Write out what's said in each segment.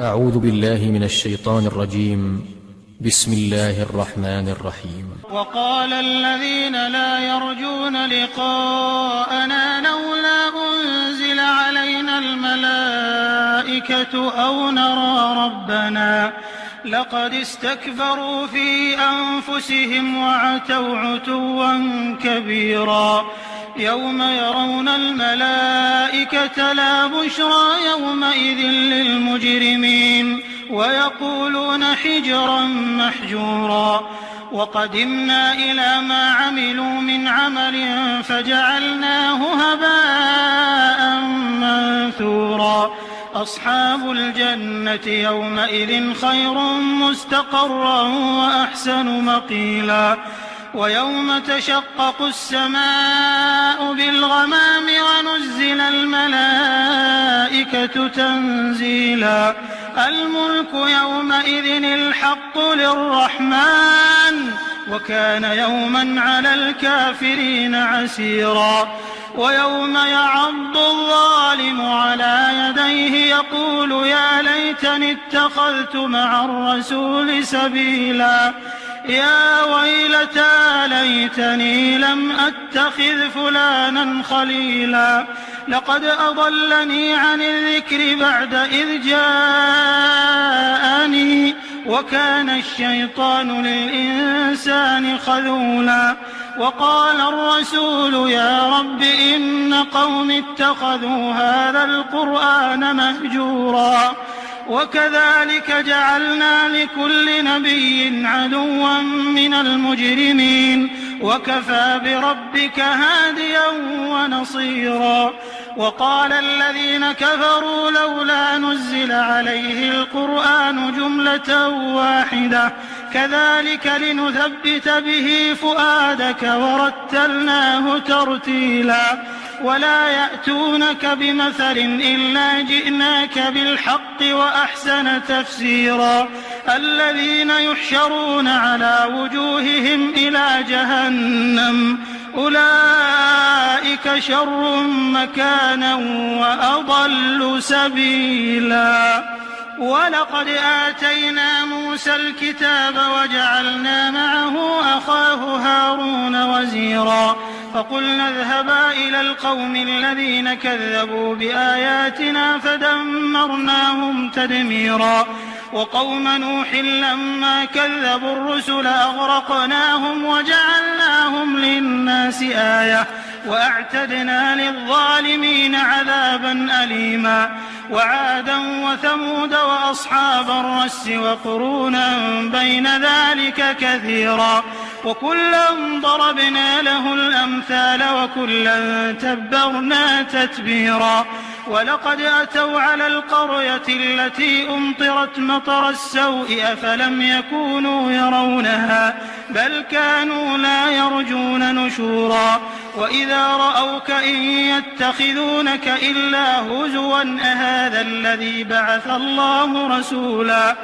أعوذ بالله من الشيطان الرجيم. بسم الله الرحمن الرحيم. وقال الذين لا يرجون لقاءنا لولا أنزل علينا الملائكة أو نرى ربنا لقد استكبروا في أنفسهم وعتوا عتوا كبيرا. يوم يرون الملائكة لا بشرى يومئذ للمجرمين ويقولون حجرا محجورا. وقدمنا إلى ما عملوا من عمل فجعلناه هباء منثورا. أصحاب الجنة يومئذ خير مستقرا وأحسن مقيلا. ويوم تشقق السماء بالغمام ونزل الملائكة تنزيلا. الملك يومئذ الحق للرحمن وكان يوما على الكافرين عسيرا. ويوم يعض الظالم على يديه يقول يا ليتني اتخذت مع الرسول سبيلا. يا ويلتى ليتني لم أتخذ فلانا خليلا لقد أضلني عن الذكر بعد إذ جاءني وكان الشيطان للإنسان خذولا. وقال الرسول يا رب إن قوم اتخذوا هذا القرآن مهجورا. وكذلك جعلنا لكل نبي عدوا من المجرمين وكفى بربك هاديا ونصيرا. وقال الذين كفروا لولا نزل عليه القرآن جملة واحدة كذلك لنثبت به فؤادك ورتلناه ترتيلا. ولا يأتونك بمثل إلا جئناك بالحق وأحسن تفسيرا. الذين يحشرون على وجوههم إلى جهنم أولئك شر مكانا وأضل سبيلا. ولقد آتينا موسى الكتاب وجعلنا معه أخاه هارون وزيرا. فقلنا اذهبا إلى القوم الذين كذبوا بآياتنا فدمرناهم تدميرا. وقوم نوح لما كذبوا الرسل أغرقناهم وجعلناهم للناس آية وأعتدنا للظالمين عذابا أليما. وعادا وثمود وأصحاب الرس وقرونا بين ذلك كثيرا. وكلا ضربنا له الأمثال وكلا تبرنا تتبيرا. ولقد أتوا على القرية التي أمطرت مطر السوء أفلم يكونوا يرونها بل كانوا لا يرجون نشورا. وإذا رأوك إن يتخذونك إلا هزوا أهذا الذي بعث الله رسولا.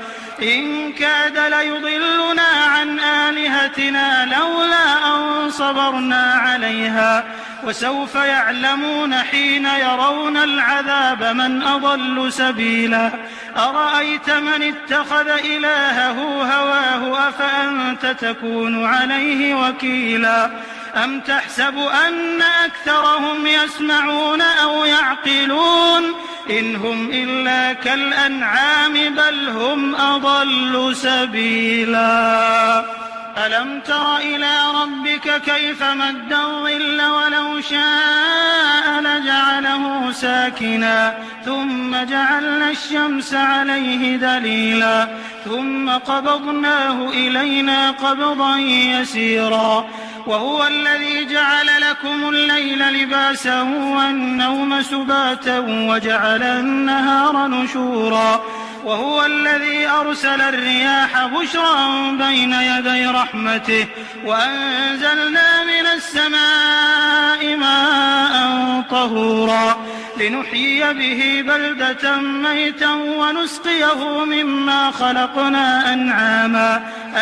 إن كاد ليضلنا عن آلهتنا لولا أن صبرنا عليها. وسوف يعلمون حين يرون العذاب من أضل سبيلا. أرأيت من اتخذ إلهه هواه أفأنت تكون عليه وكيلا. أم تحسب أن أكثرهم يسمعون أو يعقلون إن هم إلا كالأنعام بل هم أضل سبيلا. ألم تر إلى ربك كيف مد الظل ولو شاء لجعله ساكنا ثم جعلنا الشمس عليه دليلا ثم قبضناه إلينا قبضا يسيرا. وهو الذي جعل لكم الليل لباسا والنوم سباتا وجعل النهار نشورا. وهو الذي أرسل الرياح بشرا بين يدي رحمته وأنزلنا من السماء ماء طهورا لنحيي به بلدة ميتا ونسقيه مما خلقنا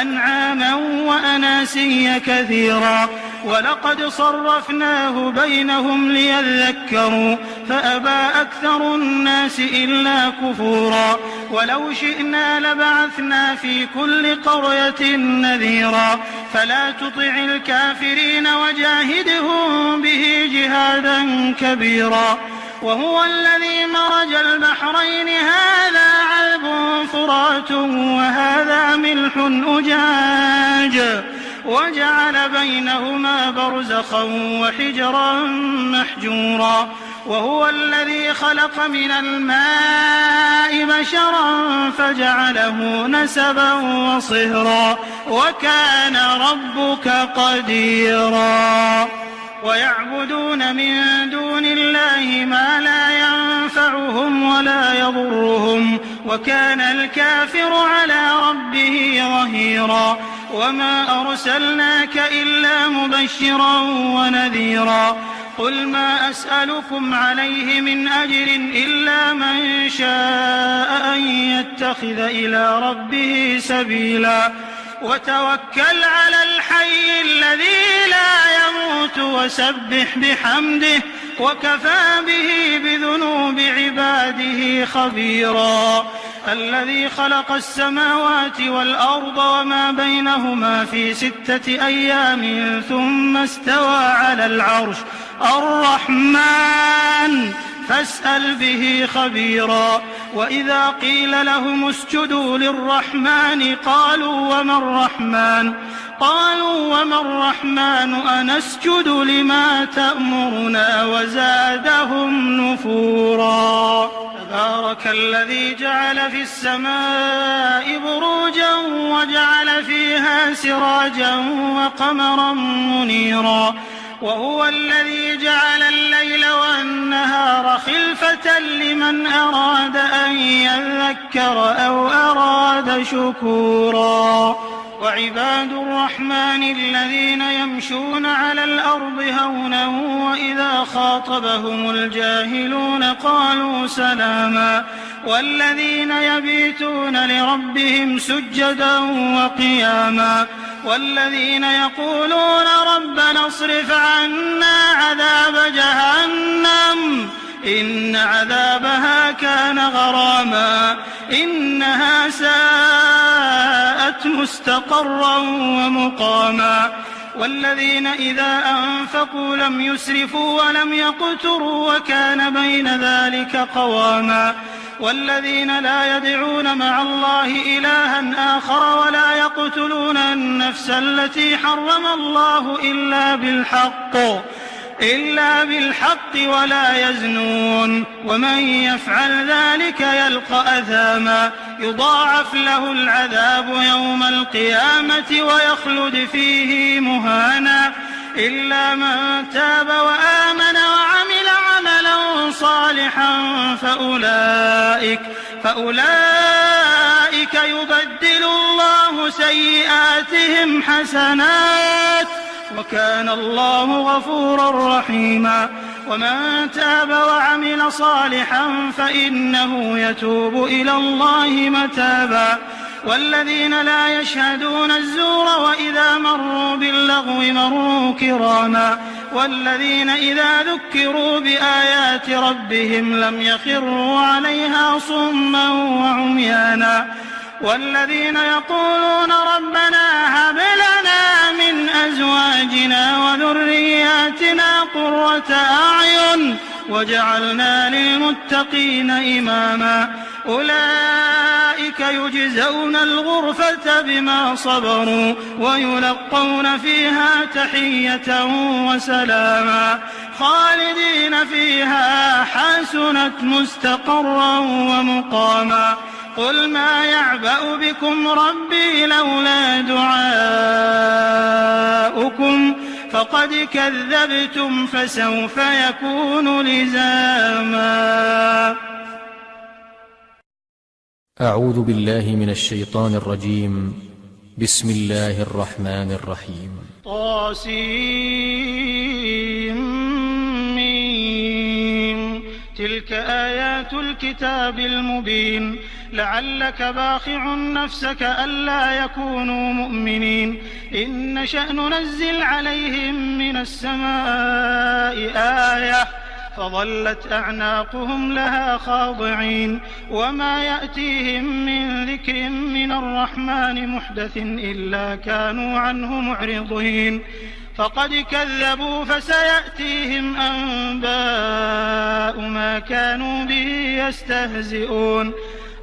أنعاما وأناسيا كثيرا. ولقد صرفناه بينهم ليذكروا فأبى أكثر الناس إلا كفورا. ولو شئنا لبعثنا في كل قرية نذيرا فلا تطع الكافرين وجاهدهم به جهادا كبيرا وهو الذي مرج البحرين هذا عذب فرات وهذا ملح أجاج وجعل بينهما برزخا وحجرا محجورا وهو الذي خلق من الماء بشرا فجعله نسبا وصهرا وكان ربك قديرا ويعبدون من دون الله ما لا ينفعهم ولا يضرهم وكان الكافر على ربه ظهيرا وما أرسلناك إلا مبشرا ونذيرا قل ما أسألكم عليه من أجر إلا من شاء أن يتخذ إلى ربه سبيلا وتوكل على الحي الذي لا يموت وسبح بحمده وكفى به بذنوب عباده خبيرا الذي خلق السماوات والأرض وما بينهما في 6 أيام ثم استوى على العرش الرحمن فاسأل به خبيرا وإذا قيل لهم اسجدوا للرحمن قالوا وما الرحمن أنسجد لما تأمرنا وزادهم نفورا تبارك الذي جعل في السماء بروجا وجعل فيها سراجا وقمرا منيرا وهو الذي جعل الليل والنهار خلفة لمن أراد أن يذكر أو أراد شكورا وعباد الرحمن الذين يمشون على الأرض هونا وإذا خاطبهم الجاهلون قالوا سلاما والذين يبيتون لربهم سجدا وقياما والذين يقولون ربنا اصرف عنا عذاب جهنم إن عذابها كان غراما إنها ساءت مستقرا ومقاما والذين إذا أنفقوا لم يسرفوا ولم يقتروا وكان بين ذلك قواما والذين لا يدعون مع الله إلها آخر ولا يقتلون النفس التي حرم الله إلا بالحق ولا يزنون ومن يفعل ذلك يلقى أثاما يضاعف له العذاب يوم القيامة ويخلد فيه مهانا إلا من تاب وآمن وعمل عملا صالحا فأولئك يبدل الله سيئاتهم حسنات وكان الله غفورا رحيما ومن تاب وعمل صالحا فإنه يتوب إلى الله متابا والذين لا يشهدون الزور وإذا مروا باللغو مروا كراما والذين إذا ذكروا بآيات ربهم لم يخروا عليها صما وعميانا والذين يقولون ربنا هب لنا من أزواجنا وذرياتنا قرة أعين وجعلنا للمتقين إماما أولئك يجزون الغرفة بما صبروا ويلقون فيها تحية وسلاما خالدين فيها حسنت مستقرا ومقاما قل ما يعبأ بكم ربي لولا دعاؤكم فقد كذبتم فسوف يكون لزاما. أعوذ بالله من الشيطان الرجيم. بسم الله الرحمن الرحيم. طاسيم تلك آيات الكتاب المبين لعلك باخع نفسك ألا يكونوا مؤمنين إن نشأ ننزل عليهم من السماء آية فظلت أعناقهم لها خاضعين وما يأتيهم من ذكر من الرحمن محدث إلا كانوا عنه معرضين فقد كذبوا فسيأتيهم أنباء ما كانوا به يستهزئون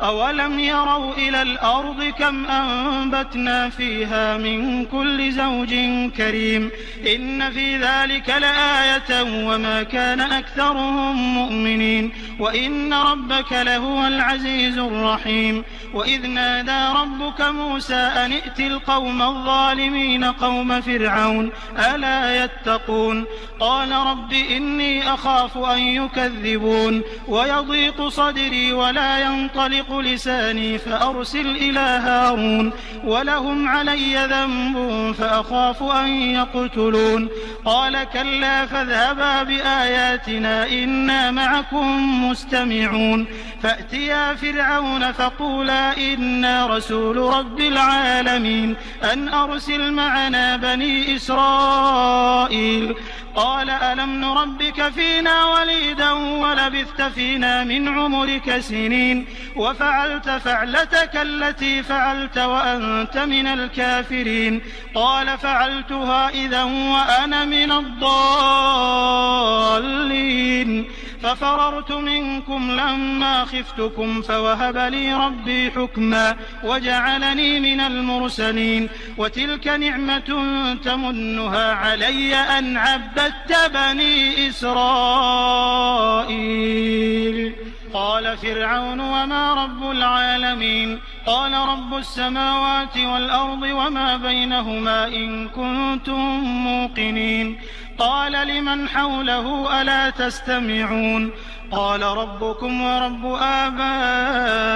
أولم يروا إلى الأرض كم أنبتنا فيها من كل زوج كريم إن في ذلك لآية وما كان أكثرهم مؤمنين وإن ربك لهو العزيز الرحيم وإذ نادى ربك موسى أن ائت القوم الظالمين قوم فرعون ألا يتقون قال رب إني أخاف أن يكذبون ويضيق صدري ولا ينطلق لساني فأرسل إلى هارون ولهم علي ذنب فأخاف أن يقتلون قال كلا فاذهبا بآياتنا إنا معكم مستمعون فأتيا فرعون فقولا إنا رسول رب العالمين أن أرسل معنا بني إسرائيل قال ألم نربك فينا وليدا ولبثت فينا من عمرك سنين وفعلت فعلتك التي فعلت وأنت من الكافرين قال فعلتها إذا وأنا من الضالين ففررت منكم لما خفتكم فوهب لي ربي حكما وجعلني من المرسلين وتلك نعمة تمنها علي أن عبدت بني إسرائيل قال فرعون وما رب العالمين قال رب السماوات والأرض وما بينهما إن كنتم موقنين قال لمن حوله ألا تستمعون قال ربكم ورب آبائكم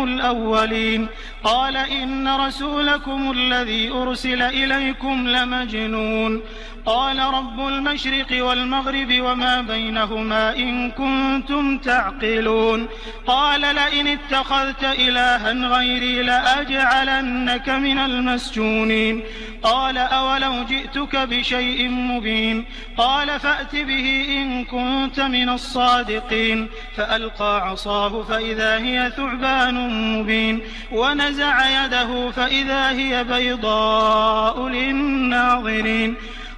الأولين قال إن رسولكم الذي أرسل إليكم لمجنون قال رب المشرق والمغرب وما بينهما إن كنتم تعقلون قال لئن اتخذت إلها غيري لأجعلنك من المسجونين قال أولو جئتك بشيء مبين قال فأت به إن كنت من الصادقين فألقى عصاه فإذا هي ثعبان مبين ونزع يده فإذا هي بيضاء للناظرين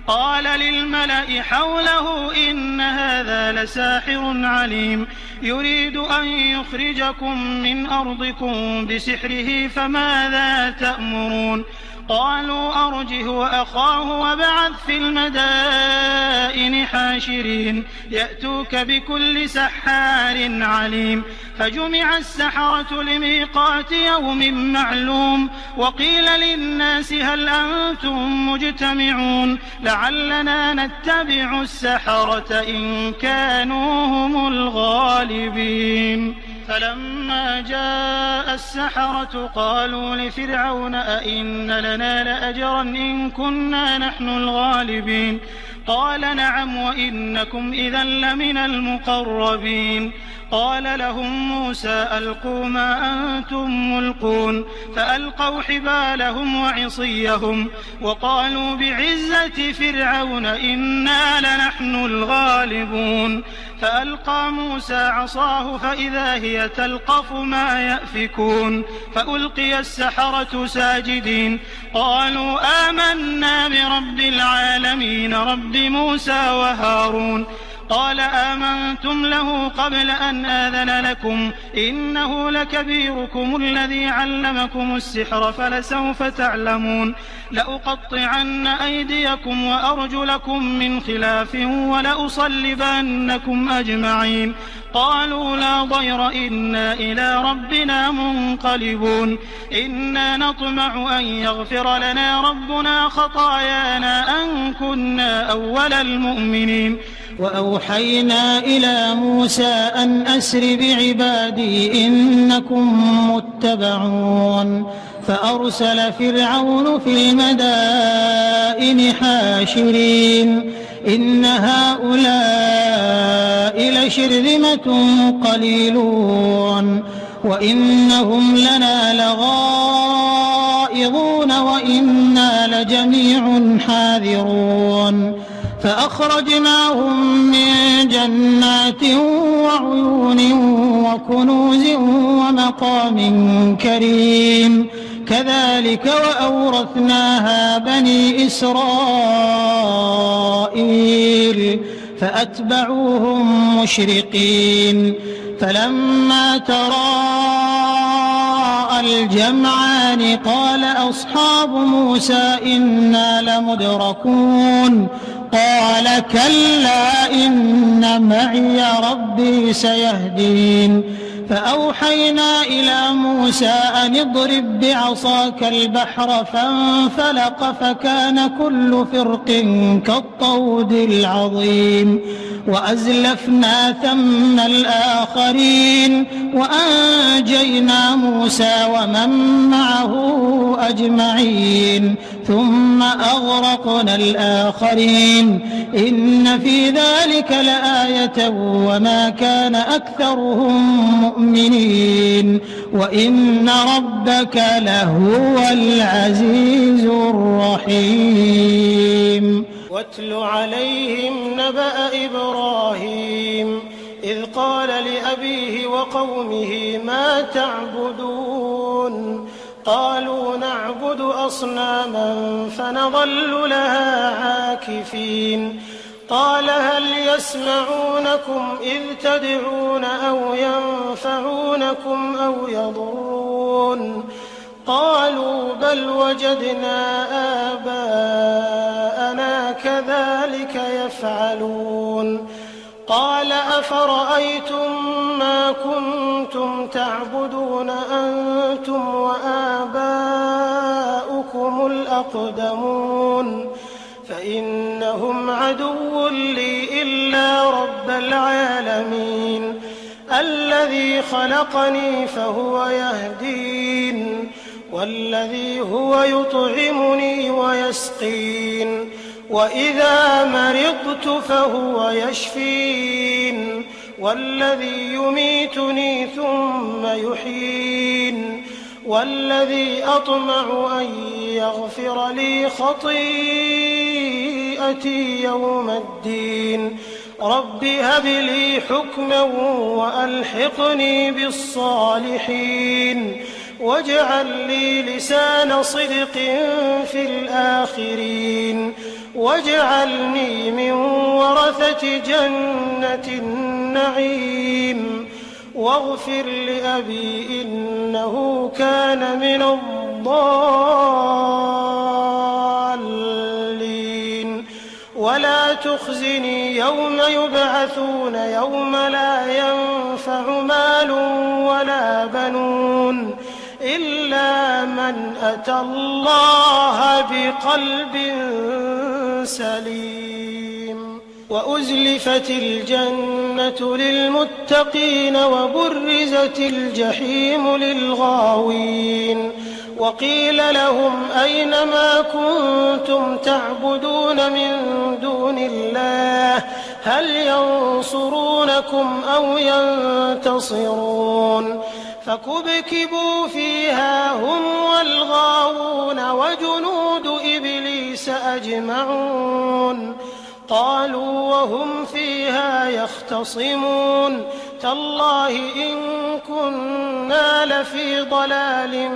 قال للملأ حوله إن هذا لساحر عليم يريد أن يخرجكم من أرضكم بسحره فماذا تأمرون قالوا أرجه وأخاه وابعث في المدائن حاشرين يأتوك بكل سحار عليم فجمع السحرة لميقات يوم معلوم وقيل للناس هل أنتم مجتمعون لعلنا نتبع السحرة إن كانوا هم الغالبين فلما جاء السحرة قالوا لفرعون أئن لنا لأجرا إن كنا نحن الغالبين قال نعم وإنكم إذا لمن المقربين قال لهم موسى ألقوا ما أنتم ملقون فألقوا حبالهم وعصيهم وقالوا بعزة فرعون إنا لنحن الغالبون فألقى موسى عصاه فإذا هي تلقف ما يأفكون فألقي السحرة ساجدين قالوا آمنا برب العالمين رب موسى وهارون قال آمنتم له قبل أن آذن لكم إنه لكبيركم الذي علمكم السحر فلسوف تعلمون لأقطعن أيديكم وأرجلكم من خلاف ولأصلبنكم أجمعين قالوا لا ضير إنا إلى ربنا منقلبون إنا نطمع أن يغفر لنا ربنا خطايانا أن كنا أول المؤمنين وأوحينا إلى موسى أن أسر بعبادي إنكم متبعون فأرسل فرعون في المدائن حاشرين إن هؤلاء لشرذمة قليلون وإنهم لنا لغائظون وإنا لجميع حاذرون فأخرجناهم من جنات وعيون وكنوز ومقام كريم كذلك وأورثناها بني إسرائيل فأتبعوهم مشرقين فلما تراءى الجمعان قال أصحاب موسى إنا لمدركون قال كلا إن معي ربي سيهدين فأوحينا إلى موسى أن اضرب بعصاك البحر فانفلق فكان كل فرق كالطود العظيم وأزلفنا ثم الآخرين وأنجينا موسى ومن معه أجمعين ثم أغرقنا الآخرين إن في ذلك لآية وما كان أكثرهم مؤمنين وإن ربك لهو العزيز الرحيم واتل عليهم نبأ إبراهيم إذ قال لأبيه وقومه ما تعبدون قالوا نعبد أصناما فنظل لها عاكفين قال هل يسمعونكم إذ تدعون أو ينفعونكم أو يضرون قالوا بل وجدنا آباءنا كذلك يفعلون قال أفرأيتم ما كنتم تعبدون أنتم وآباؤكم الأقدمون فإنهم عدو لي إلا رب العالمين الذي خلقني فهو يهدين والذي هو يطعمني ويسقين وإذا مرضت فهو يشفين والذي يميتني ثم يحيين والذي أطمع أن يغفر لي خطيئتي يوم الدين رب هب لي حكما وألحقني بالصالحين واجعل لي لسان صدق في الآخرين واجعلني من ورثة جنة النعيم واغفر لأبي إنه كان من الضالين ولا تخزني يوم يبعثون يوم لا ينفع مال ولا بنون إلا من أتى الله بقلب سليم وأزلفت الجنة للمتقين وبرزت الجحيم للغاوين وقيل لهم أين ما كنتم تعبدون من دون الله هل ينصرونكم أو ينتصرون فكبكبوا فيها هم والغاوون وجنود إبليس أجمعون قالوا وهم فيها يختصمون تالله إن كنا لفي ضلال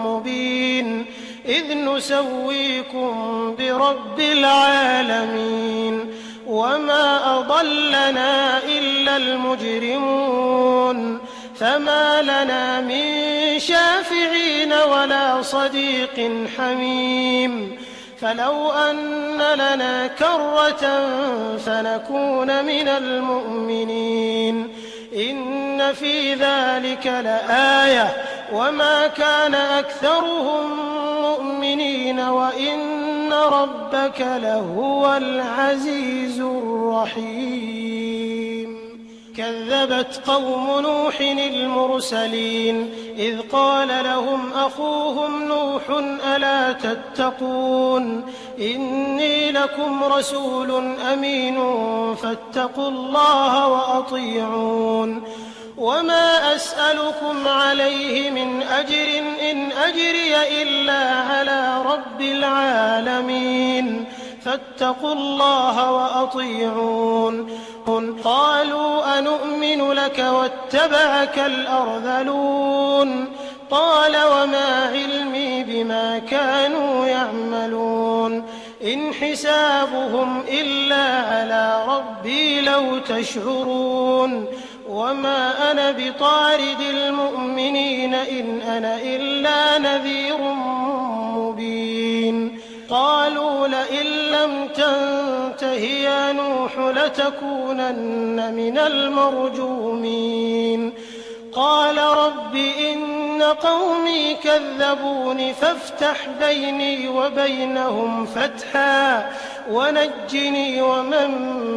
مبين إذ نسويكم برب العالمين وما أضلنا إلا المجرمون فما لنا من شافعين ولا صديق حميم فلو أن لنا كرة فنكون من المؤمنين إن في ذلك لآية وما كان أكثرهم مؤمنين وإن ربك لهو العزيز الرحيم كذبت قوم نوح المرسلين إذ قال لهم أخوهم نوح ألا تتقون إني لكم رسول أمين فاتقوا الله وأطيعون وما أسألكم عليه من أجر إن أجري إلا على رب العالمين فاتقوا الله وأطيعون قالوا أنؤمن لك واتبعك الأرذلون قال وما علمي بما كانوا يعملون إن حسابهم إلا على ربي لو تشعرون وما أنا بطارد المؤمنين إن أنا إلا نذير مبين قالوا لئن لم تنته يا نوح لتكونن من المرجومين قال رب إن قومي كذبون فافتح بيني وبينهم فتحا ونجني ومن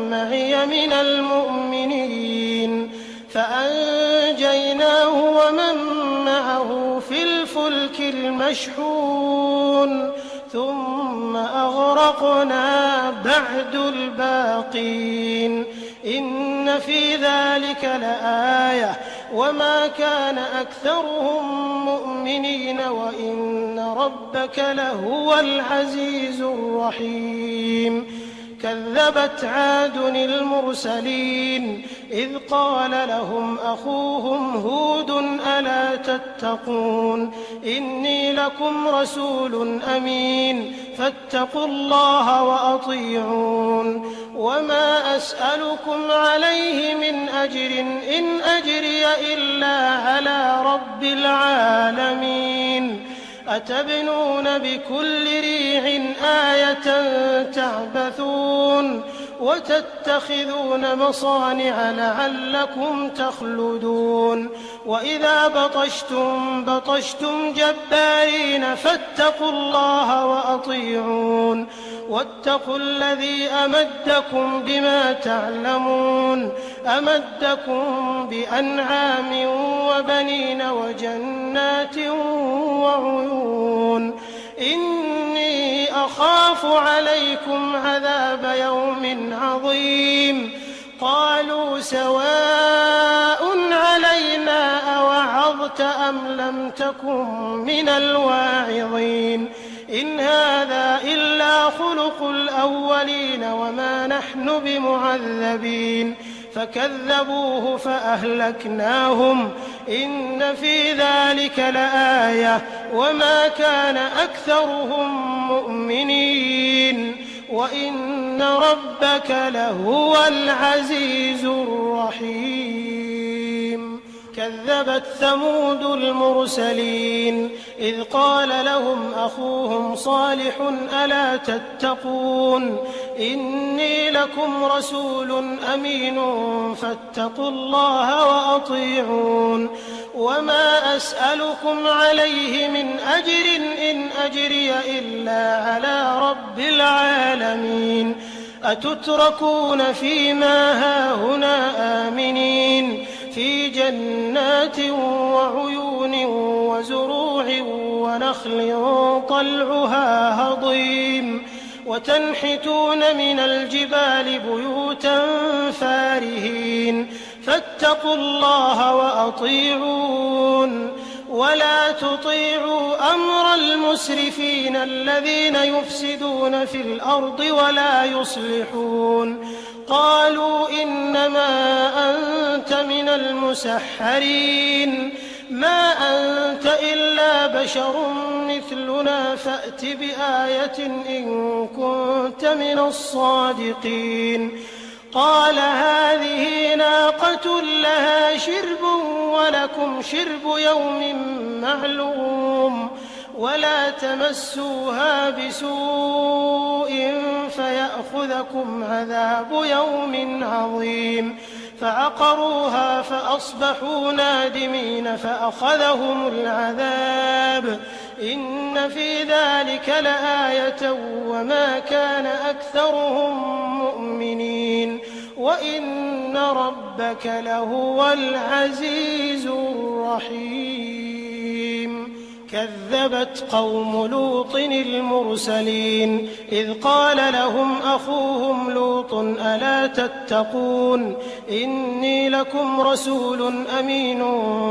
معي من المؤمنين فأنجيناه ومن معه في الفلك المشحون ثم أغرقنا بعد الباقين إن في ذلك لآية وما كان أكثرهم مؤمنين وإن ربك لهو العزيز الرحيم كذبت عاد المرسلين إذ قال لهم أخوهم هود ألا تتقون إني لكم رسول أمين فاتقوا الله وأطيعون وما أسألكم عليه من أجر إن أجري إلا على رب العالمين أتبنون بكل ريع آية تعبثون وتتخذون مصانع لعلكم تخلدون وإذا بطشتم جبارين فاتقوا الله وأطيعون واتقوا الذي أمدكم بما تعلمون أمدكم بأنعام وبنين وجنات وعيون إني أخاف عليكم عذاب يوم عظيم قالوا سواء علينا أوعظت أم لم تكن من الواعظين إن هذا إلا خلق الأولين وما نحن بمعذبين فكذبوه فأهلكناهم إن في ذلك لآية وما كان أكثرهم مؤمنين وإن ربك لهو العزيز الرحيم كذبت ثمود المرسلين إذ قال لهم أخوهم صالح ألا تتقون إني لكم رسول أمين فاتقوا الله وأطيعون وما أسألكم عليه من أجر إن أجري إلا على رب العالمين أتتركون فيما هاهنا آمنين في جنات وعيون وزروع ونخل طلعها هضيم وتنحتون من الجبال بيوتا فارهين فاتقوا الله وأطيعون ولا تطيعوا أمر المسرفين الذين يفسدون في الأرض ولا يصلحون قالوا إنما أنت من المسحرين ما أنت إلا بشر مثلنا فأت بآية إن كنت من الصادقين قال هذه ناقة لها شرب ولكم شرب يوم معلوم ولا تمسوها بسوء فيأخذكم عذاب يوم عظيم فعقروها فأصبحوا نادمين فأخذهم العذاب إن في ذلك لآية وما كان أكثرهم مؤمنين وإن ربك لهو العزيز الرحيم كذبت قوم لوط المرسلين إذ قال لهم أخوهم لوط ألا تتقون إني لكم رسول أمين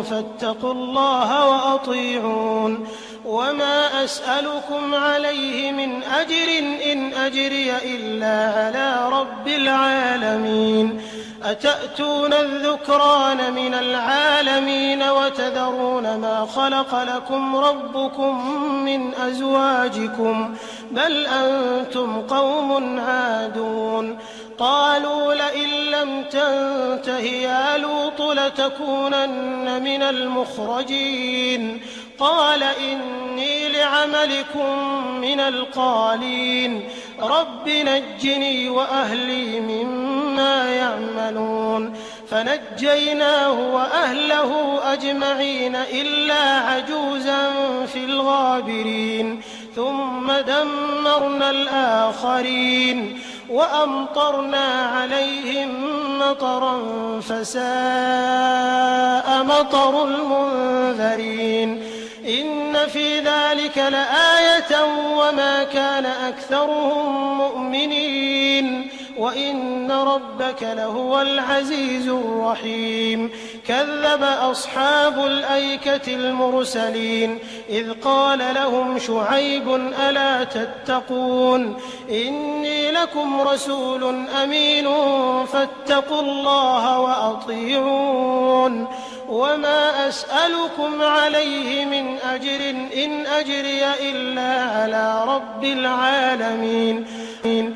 فاتقوا الله وأطيعون وما أسألكم عليه من أجر إن أجري إلا على رب العالمين أتأتون الذكران من العالمين وتذرون ما خلق لكم ربكم من أزواجكم بل أنتم قوم عادون قالوا لئن لم تنته يا لوط لتكونن من المخرجين قال إني لعملكم من القالين رب نجني وأهلي مما يعملون فنجيناه وأهله أجمعين إلا عجوزا في الغابرين ثم دمرنا الآخرين وأمطرنا عليهم مطرا فساء مطر المنذرين إن في ذلك لآية وما كان أكثرهم مؤمنين وإن ربك لهو العزيز الرحيم كذب أصحاب الأيكة المرسلين إذ قال لهم شعيب ألا تتقون إني لكم رسول أمين فاتقوا الله وأطيعون وما أسألكم عليه من أجر إن أجري إلا على رب العالمين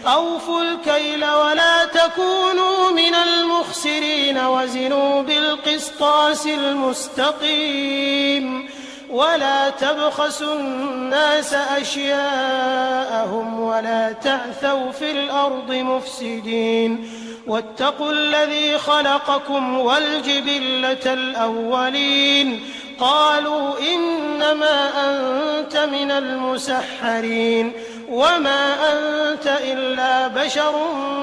أوفوا الكيل ولا تكونوا من المخسرين وزنوا بالقسطاس المستقيم ولا تبخسوا الناس أشياءهم ولا تعثوا في الأرض مفسدين واتقوا الذي خلقكم والجبلة الأولين قالوا إنما أنت من المسحرين وما أنت إلا بشر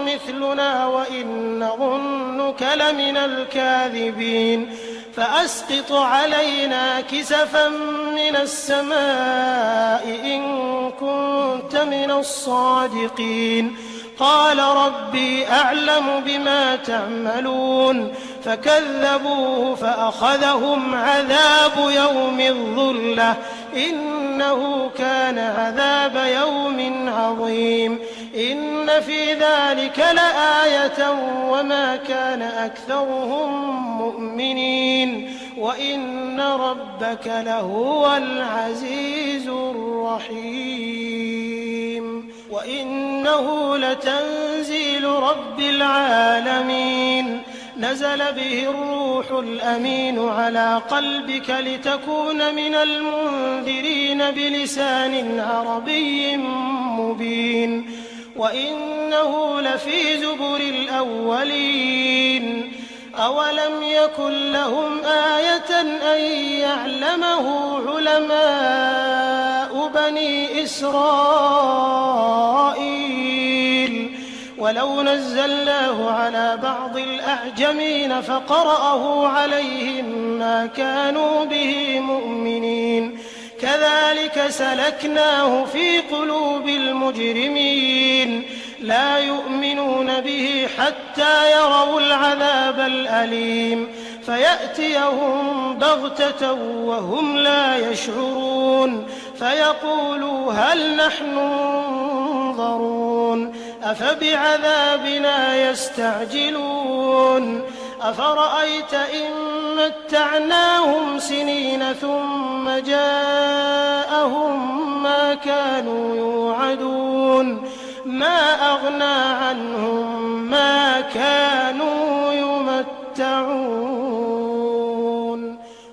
مثلنا وإن نظنك لمن الكاذبين فأسقط علينا كسفا من السماء إن كنت من الصادقين قال ربي أعلم بما تعملون فكذبوه فأخذهم عذاب يوم الظلة إنه كان عذاب يوم عظيم إن في ذلك لآية وما كان أكثرهم مؤمنين وإن ربك لهو العزيز الرحيم وإنه لتنزيل رب العالمين نزل به الروح الأمين على قلبك لتكون من المنذرين بلسان عربي مبين وإنه لفي زبر الأولين أولم يكن لهم آية أن يعلمه علماء بني إسرائيل ولو نزلناه على بعض الأعجمين فقرأه عليهم ما كانوا به مؤمنين كذلك سلكناه في قلوب المجرمين لا يؤمنون به حتى يروا العذاب الأليم فيأتيهم بغتة وهم لا يشعرون فيقولوا هل نحن منظرون أفبعذابنا يستعجلون أفرأيت إن متعناهم سنين ثم جاءهم ما كانوا يوعدون ما أغنى عنهم ما كانوا يمتعون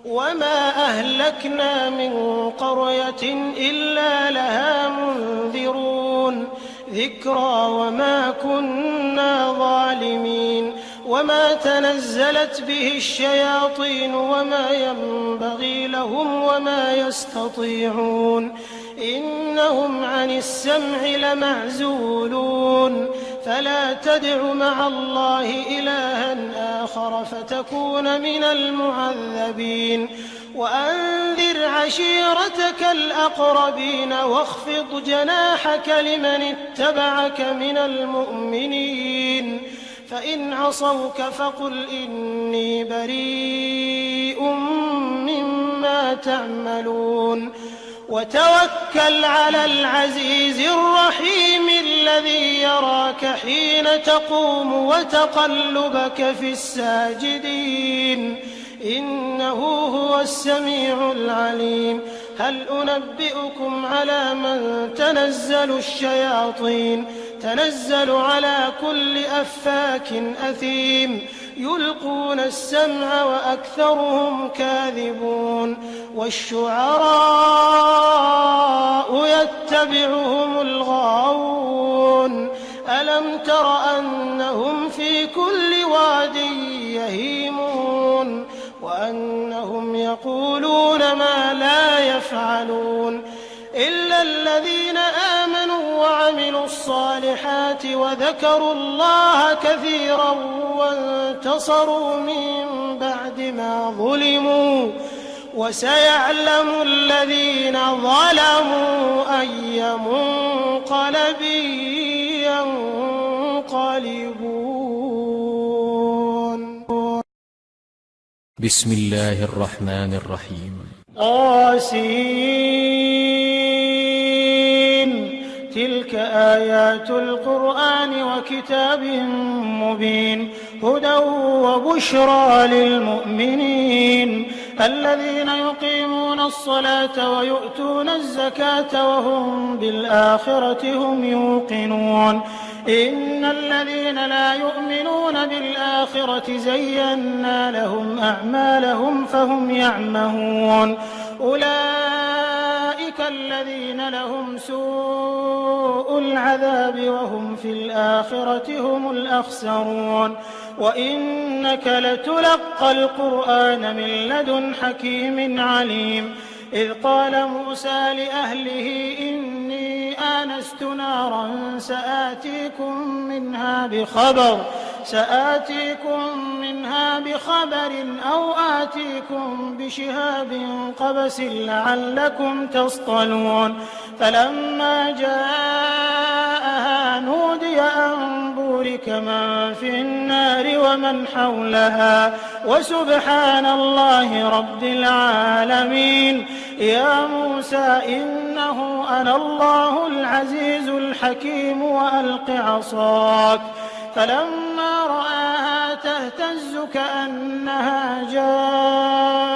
وما أهلكنا من قرية إلا لها منذرون ذكرى وما كنا ظالمين وما تنزلت به الشياطين وما ينبغي لهم وما يستطيعون إنهم عن السمع لمعزولون فلا تدع مع الله إلها آخر فتكون من المعذبين وأنذر عشيرتك الأقربين واخفض جناحك لمن اتبعك من المؤمنين فإن عصوك فقل إني بريء مما تعملون وتوكل على العزيز الرحيم الذي يراك حين تقوم وتقلبك في الساجدين إنه هو السميع العليم هل أنبئكم على من تنزل الشياطين تنزل على كل أفاك أثيم يلقون السمع وأكثرهم كاذبون والشعراء يتبعهم الغاوون ألم تر أنهم في كل واد يهيمون وأنهم يقولون ما لا يفعلون إلا الذين آمنوا وعملوا الصالحات وذكروا الله كثيرا وانتصروا من بعد ما ظلموا وسيعلم الذين ظلموا أي منقلب ينقلبون. بسم الله الرحمن الرحيم. تلك آيات القرآن وكتاب مبين هدى وبشرى للمؤمنين الذين يقيمون الصلاة ويؤتون الزكاة وهم بالآخرة هم يوقنون إن الذين لا يؤمنون بالآخرة زينا لهم أعمالهم فهم يعمهون أولئك الذين لهم سوء العذاب وهم في الآخرة هم الأخسرون وإنك لتلقى القرآن من لدن حكيم عليم إذ قال موسى لأهله إني آنست نارا سآتيكم منها بخبر أو آتيكم بشهاب قبس لعلكم تصطلون فلما جاءها نودي أن بورك من في النار ومن حولها وسبحان الله رب العالمين يا موسى إنه أنا الله العزيز الحكيم وألق عصاك فلما رآها تهتز كأنها جان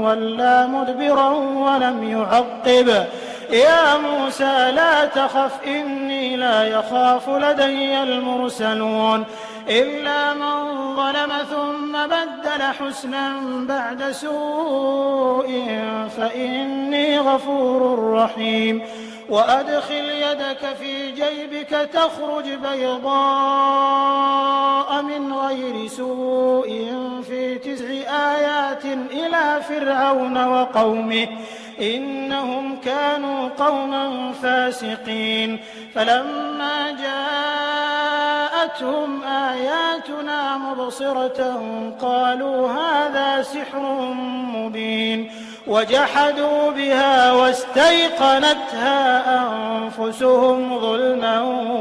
ولا مدبرا ولم يعقب يا موسى لا تخف إني لا يخاف لدي المرسلون إلا من ظلم ثم بدل حسنا بعد سوء فإني غفور رحيم وأدخل يدك في جيبك تخرج بيضاء من غير سوء في 9 آيات إلى فرعون وقومه إنهم كانوا قوما فاسقين فلما جاءتهم آياتنا مبصرة قالوا هذا سحر مبين وجحدوا بها واستيقنتها أنفسهم ظلما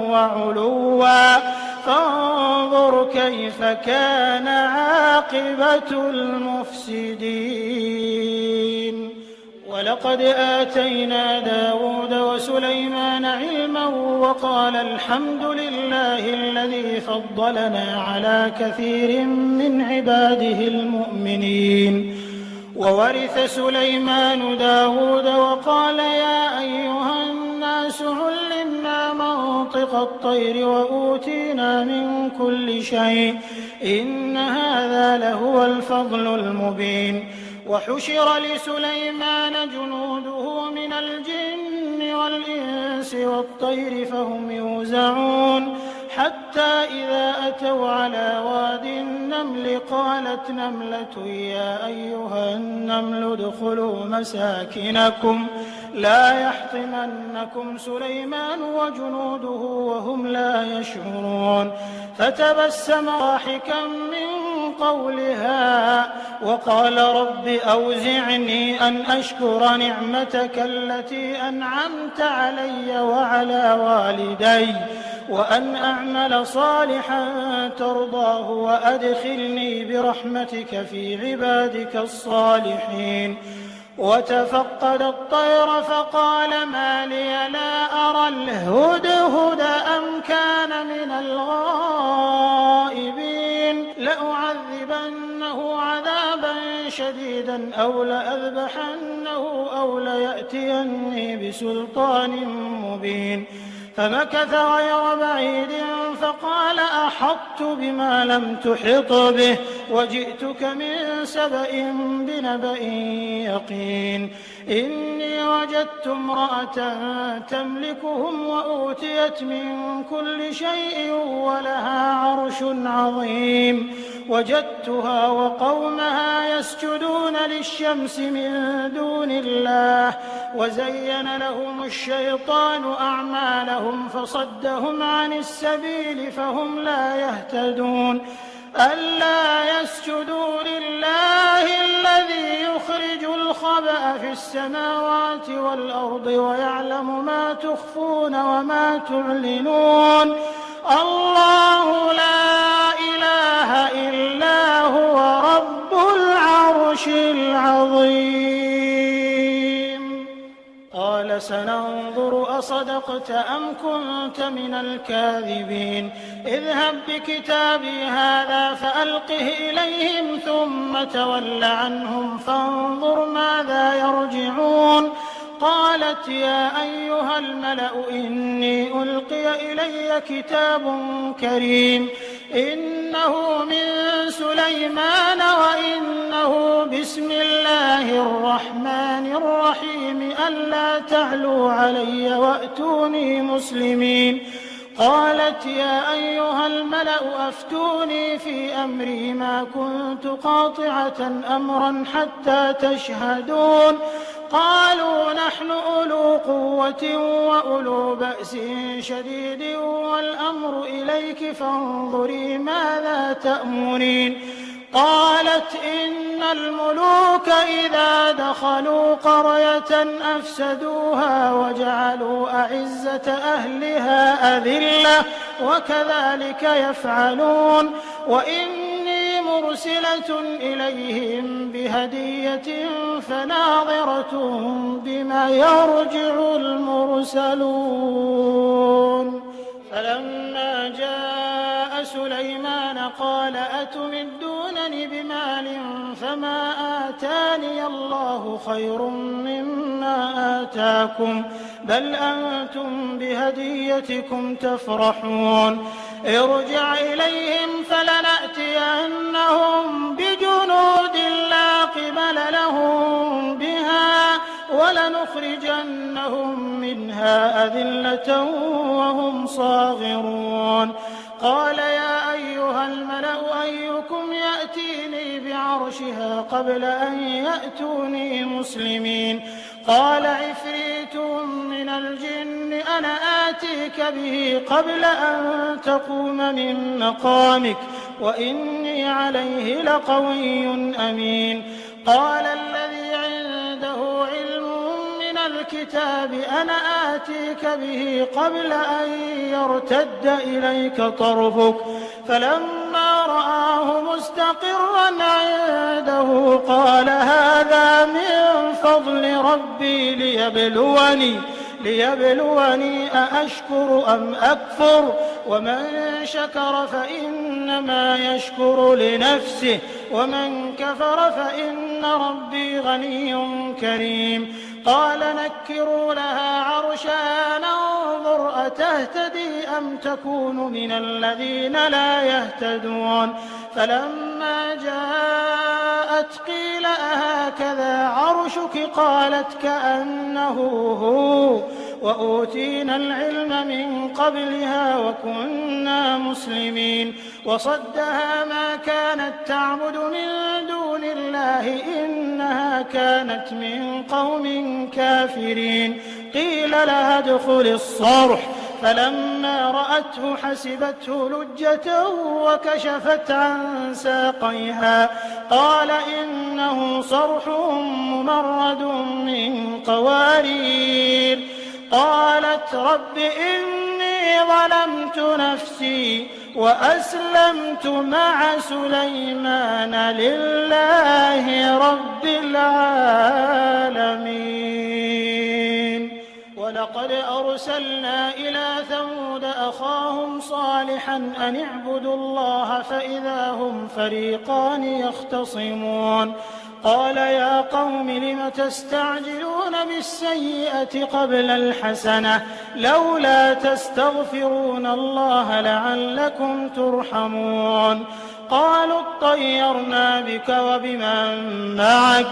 وعلوا فانظر كيف كان عاقبة المفسدين ولقد آتينا داود وسليمان علما وقال الحمد لله الذي فضلنا على كثير من عباده المؤمنين وورث سليمان داود وقال يا أيها الناس علمنا منطق الطير وأوتينا من كل شيء إن هذا لهو الفضل المبين وحشر لسليمان جنوده من الجن والإنس والطير فهم يوزعون حتى إذا أتوا على واد النمل قالت نملة يا أيها النمل ادخلوا مساكنكم لا يحطمنكم سليمان وجنوده وهم لا يشعرون فتبسم ضاحكا من قولها وقال رب أوزعني أن أشكر نعمتك التي أنعمت علي وعلى والدي وأن أعمل صالحا ترضاه وأدخلني برحمتك في عبادك الصالحين وتفقد الطير فقال ما لي لا أرى الهدهد أم كان من الغائبين لأعذبنه عذابا شديدا أو لأذبحنه أو ليأتيني بسلطان مبين فمكث غير بعيد فقال أحطت بما لم تحط به وجئتك من سبأ بنبأ يقين إني وجدت امرأة تملكهم وأوتيت من كل شيء ولها عرش عظيم وجدتها وقومها يسجدون للشمس من دون الله وزين لهم الشيطان أعمالهم فصدهم عن السبيل فهم لا يهتدون ألا يسجدوا لله الذي يخرج الخبأ في السماوات والأرض ويعلم ما تخفون وما تعلنون الله لا إله إلا هو رب العرش العظيم قال سننظر أصدقت أم كنت من الكاذبين اذهب بكتابي هذا فألقه إليهم ثم تول عنهم فانظر ماذا يرجعون قالت يا أيها الملأ إني ألقي إلي كتاب كريم إنه من سليمان وإنه بسم الله الرحمن الرحيم ألا تعلوا علي وأتوني مسلمين قالت يا أيها الملأ أفتوني في أمري ما كنت قاطعة أمرا حتى تشهدون قالوا نحن أولو قوة وأولو بأس شديد والأمر إليك فانظري ماذا تأمرين قالت إن الملوك إذا دخلوا قرية أفسدوها وجعلوا أعزة أهلها أذلة وكذلك يفعلون وإني مرسلة إليهم بهدية فناظرة بما يرجع المرسلون فلما جاء سليمان قال أتمدونني بمال فما آتاني الله خير مما آتاكم بل أنتم بهديتكم تفرحون ارجع إليهم فلنأتينهم بجنود لا قبل لهم بها ولنخرجنهم منها أذلة وهم صاغرون قال يا أيها الملأ أيكم يأتيني بعرشها قبل أن يأتوني مسلمين قال عفريت من الجن أنا آتيك به قبل أن تقوم من مقامك وإني عليه لقوي أمين قال الذي عنده علم من الكتاب أنا آتيك به قبل أن يرتد إليك طرفك فلما رآه مستقرا عنده قال هذا من فضل ربي ليبلوني أأشكر أم أكفر ومن شكر فإنما يشكر لنفسه ومن كفر فإن ربي غني كريم قال نكروا لها عرشها ننظر أتهتدي أم تكون من الذين لا يهتدون فلما جاءت قيل أهكذا عرشك قالت كأنه هو وأوتينا العلم من قبلها وكنا مسلمين وصدها ما كانت تعبد من دون الله إنها كانت من قوم كافرين قيل لها ادخل الصرح فلما رأته حسبته لجة وكشفت عن ساقيها قال إنه صرح ممرد من قوارير قالت رب إني ظلمت نفسي وأسلمت مع سليمان لله رب العالمين. وأرسلنا إلى ثمود أخاهم صالحا أن اعبدوا الله فإذا هم فريقان يختصمون قال يا قوم لم تستعجلون بالسيئة قبل الحسنة لولا تستغفرون الله لعلكم ترحمون قالوا اطيرنا بك وبمن معك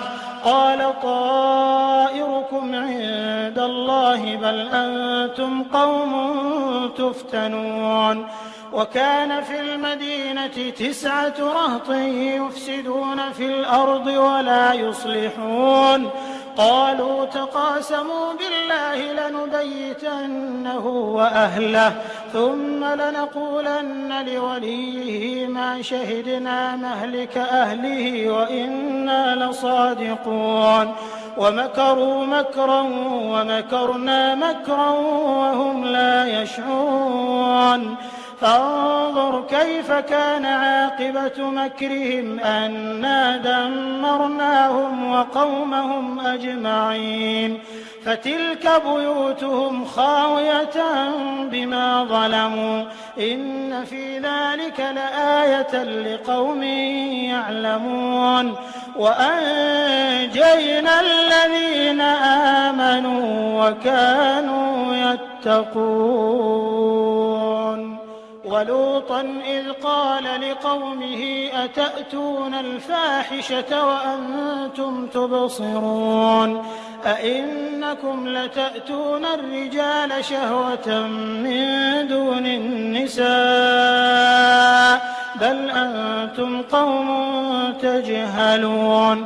قال طائركم عند الله بل أنتم قوم تفتنون وكان في المدينة 9 رهط يفسدون في الأرض ولا يصلحون قالوا تقاسموا بالله لنبيتنه وأهله ثم لنقولن لوليه ما شهدنا مهلك أهله وإنا لصادقون ومكروا مكرا ومكرنا مكرا وهم لا يشعرون فانظر كيف كان عاقبة مكرهم أنا دمرناهم وقومهم أجمعين فتلك بيوتهم خاوية بما ظلموا إن في ذلك لآية لقوم يعلمون وأنجينا الذين آمنوا وكانوا يتقون ولوطا إذ قال لقومه أتأتون الفاحشة وأنتم تبصرون أئنكم لتأتون الرجال شهوة من دون النساء بل أنتم قوم تجهلون